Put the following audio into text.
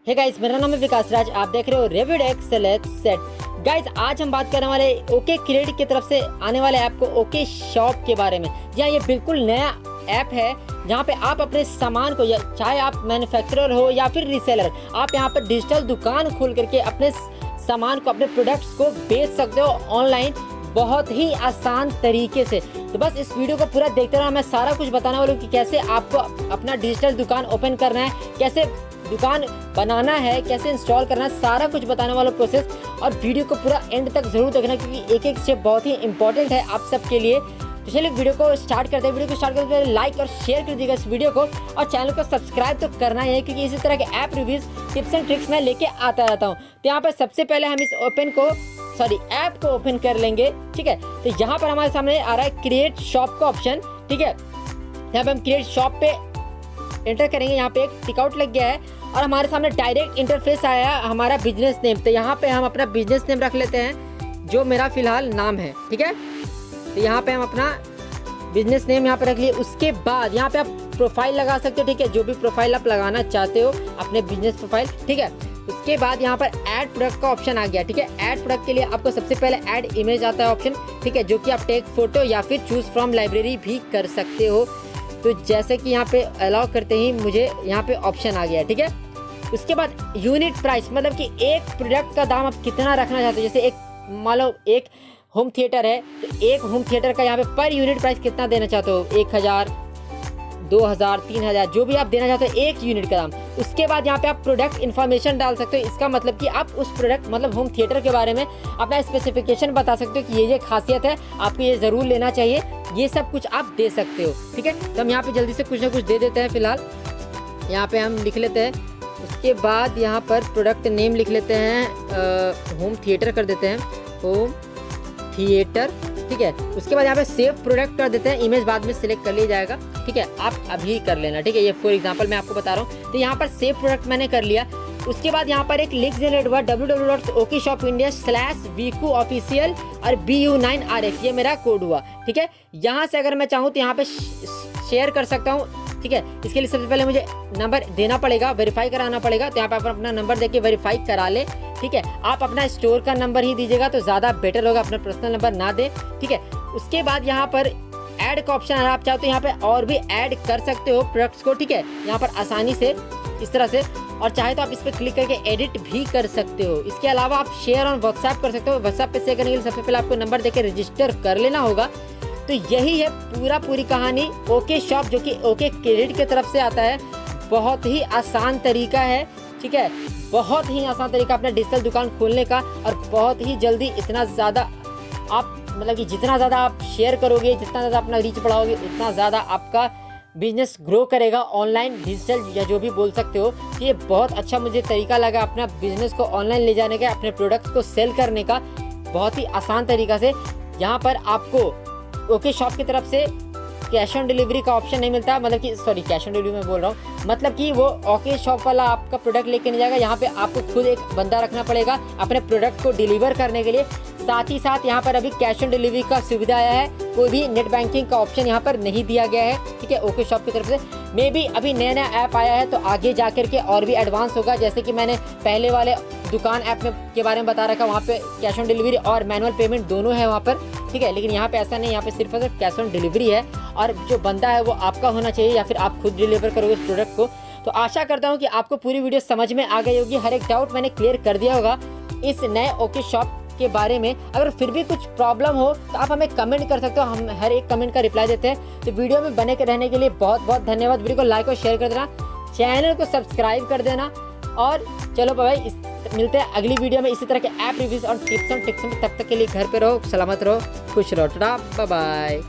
Hey guys, मेरा नाम है विकास राज। आप देख रहे हो रिव्यूडेक सेलेक्ट सेट। गाइस, आज हम बात करने वाले ओके क्रेडिट की तरफ से आने वाले ऐप को ओके शॉप के बारे में। जी हाँ, ये बिल्कुल नया ऐप है जहाँ पे आप अपने सामान को, चाहे आप मैन्युफैक्चरर हो या फिर रीसेलर, आप यहाँ पर डिजिटल दुकान खोल करके अपने सामान को, अपने प्रोडक्ट्स को बेच सकते हो ऑनलाइन बहुत ही आसान तरीके से। तो बस इस वीडियो को पूरा देखते रहना। मैं सारा कुछ बताने वाला हूँ कि कैसे आपको अपना डिजिटल दुकान ओपन करना है, कैसे दुकान बनाना है, कैसे इंस्टॉल करना है, सारा कुछ बताने वाला प्रोसेस। और वीडियो को पूरा एंड तक जरूर देखना क्योंकि एक एक स्टेप बहुत ही इंपॉर्टेंट है आप सबके लिए। तो चलिए वीडियो को स्टार्ट करते हैं। वीडियो को स्टार्ट करते हैं लाइक और शेयर कर दीजिएगा इस वीडियो को, और चैनल को सब्सक्राइब तो करना ही है क्योंकि इसी तरह के app reviews, tips and tricks मैं लेके आता रहता हूँ। तो यहाँ पर सबसे पहले हम इस ऐप को ओपन कर लेंगे। ठीक है, तो यहाँ पर हमारे सामने आ रहा है क्रिएट शॉप का ऑप्शन। ठीक है, यहाँ पे हम क्रिएट शॉप पे एंटर करेंगे। यहाँ पे एक टिकआउट लग गया है और हमारे सामने डायरेक्ट इंटरफेस आया है हमारा बिजनेस नेम। तो यहाँ पे हम अपना बिजनेस नेम रख लेते हैं जो मेरा फिलहाल नाम है। ठीक है, तो यहाँ पे हम अपना बिजनेस नेम यहाँ पे रख लिए। उसके बाद यहाँ पे आप प्रोफाइल लगा सकते हो। ठीक है, जो भी प्रोफाइल आप लगाना चाहते हो अपने बिजनेस प्रोफाइल। ठीक है, उसके बाद यहाँ पर ऐड प्रोडक्ट का ऑप्शन आ गया। ठीक है, ऐड प्रोडक्ट के लिए आपको सबसे पहले ऐड इमेज आता है ऑप्शन। ठीक है, जो कि आप टेक फोटो या फिर चूज फ्रॉम लाइब्रेरी भी कर सकते हो। तो जैसे कि यहाँ पे अलाउ करते ही मुझे यहाँ पे ऑप्शन आ गया। ठीक है, उसके बाद यूनिट प्राइस, मतलब कि एक प्रोडक्ट का दाम आप कितना रखना चाहते हो। जैसे एक मान लो एक होम थिएटर है तो एक होम थिएटर का यहाँ पे पर यूनिट प्राइस कितना देना चाहते हो, 1000, 2000, 3000, जो भी आप देना चाहते हो एक यूनिट का दाम। उसके बाद यहाँ पे आप प्रोडक्ट इन्फॉर्मेशन डाल सकते हो। इसका मतलब कि आप उस प्रोडक्ट मतलब होम थिएटर के बारे में अपना स्पेसिफिकेशन बता सकते हो कि ये खासियत है, आपको ये ज़रूर लेना चाहिए, ये सब कुछ आप दे सकते हो। ठीक है, तो हम यहाँ पे जल्दी से कुछ ना कुछ दे देते हैं। फिलहाल यहाँ पे हम लिख लेते हैं। उसके बाद यहाँ पर प्रोडक्ट नेम लिख लेते हैं, होम थिएटर कर देते हैं, होम थिएटर। ठीक है, उसके बाद यहाँ पे सेव प्रोडक्ट कर देते हैं। इमेज बाद में सिलेक्ट कर लिया जाएगा। ठीक है, आप अभी कर लेना। ठीक है, ये फॉर एग्जांपल मैं आपको बता रहा हूँ। तो यहाँ पर सेव प्रोडक्ट मैंने कर लिया। उसके बाद यहाँ पर एक लिंक जनरेट हुआ www.okshopindia/VIVO और BU9RF, ये मेरा कोड हुआ। ठीक है, यहाँ से अगर मैं चाहूँ तो यहाँ पे शेयर कर सकता हूँ। ठीक है, इसके लिए सबसे पहले मुझे नंबर देना पड़ेगा, वेरीफाई कराना पड़ेगा। तो यहाँ पे आप अपना नंबर देके वेरीफाई करा ले। ठीक है, आप अपना स्टोर का नंबर ही दीजिएगा तो ज़्यादा बेटर होगा, अपना पर्सनल नंबर ना दे। ठीक है, उसके बाद यहाँ पर ऐड का ऑप्शन है, आप चाहते हो यहाँ पे और भी ऐड कर सकते हो प्रोडक्ट्स को। ठीक है, यहाँ पर आसानी से इस तरह से, और चाहे तो आप इस पर क्लिक करके एडिट भी कर सकते हो। इसके अलावा आप शेयर ऑन व्हाट्सएप कर सकते हो। व्हाट्सएप पे शेयर करने के लिए सबसे पहले आपको नंबर देके रजिस्टर कर लेना होगा। तो यही है पूरी कहानी ओके शॉप, जो कि ओके क्रेडिट की तरफ से आता है। बहुत ही आसान तरीका है। ठीक है, बहुत ही आसान तरीका अपना डिजिटल दुकान खोलने का, और बहुत ही जल्दी, इतना ज़्यादा आप मतलब कि जितना ज़्यादा आप शेयर करोगे, जितना ज़्यादा अपना रीच बढ़ाओगे, उतना ज़्यादा आपका बिजनेस ग्रो करेगा ऑनलाइन, डिजिटल या जो भी बोल सकते हो। ये बहुत अच्छा मुझे तरीका लगा अपना बिजनेस को ऑनलाइन ले जाने का, अपने प्रोडक्ट्स को सेल करने का बहुत ही आसान तरीका से। यहाँ पर आपको ओके शॉप की तरफ से कैश ऑन डिलीवरी का ऑप्शन नहीं मिलता, मतलब कि सॉरी, कैश ऑन डिलीवरी में बोल रहा हूँ, मतलब कि वो ओके शॉप वाला आपका प्रोडक्ट लेके नहीं जाएगा। यहाँ पे आपको खुद एक बंदा रखना पड़ेगा अपने प्रोडक्ट को डिलीवर करने के लिए। साथ ही साथ यहाँ पर अभी कैश ऑन डिलीवरी का सुविधा आया है, कोई भी नेट बैंकिंग का ऑप्शन यहाँ पर नहीं दिया गया है। ठीक है, ओके शॉप की तरफ से मे बी अभी नया ऐप आया है, तो आगे जा कर के और भी एडवांस होगा। जैसे कि मैंने पहले वाले दुकान ऐप में के बारे में बता रखा, वहाँ पे कैश ऑन डिलीवरी और मैनुअल पेमेंट दोनों है वहाँ पर। ठीक है, लेकिन यहाँ पे ऐसा नहीं, यहाँ पे सिर्फ और सिर्फ कैश ऑन डिलीवरी है, और जो बंदा है वो आपका होना चाहिए या फिर आप खुद डिलीवर करोगे इस प्रोडक्ट को। तो आशा करता हूँ कि आपको पूरी वीडियो समझ में आ गई होगी, हर एक डाउट मैंने क्लियर कर दिया होगा इस नए ओके शॉप के बारे में। अगर फिर भी कुछ प्रॉब्लम हो तो आप हमें कमेंट कर सकते हो, हम हर एक कमेंट का रिप्लाई देते हैं। तो वीडियो में बने के रहने के लिए बहुत बहुत धन्यवाद। वीडियो को लाइक और शेयर कर देना, चैनल को सब्सक्राइब कर देना, और चलो भाई मिलते हैं अगली वीडियो में इसी तरह के ऐप रिव्यूज और टिप्स एंड ट्रिक्स में। तब तक के लिए घर पे रहो, सलामत रहो, खुश रहो। Tata, bye bye.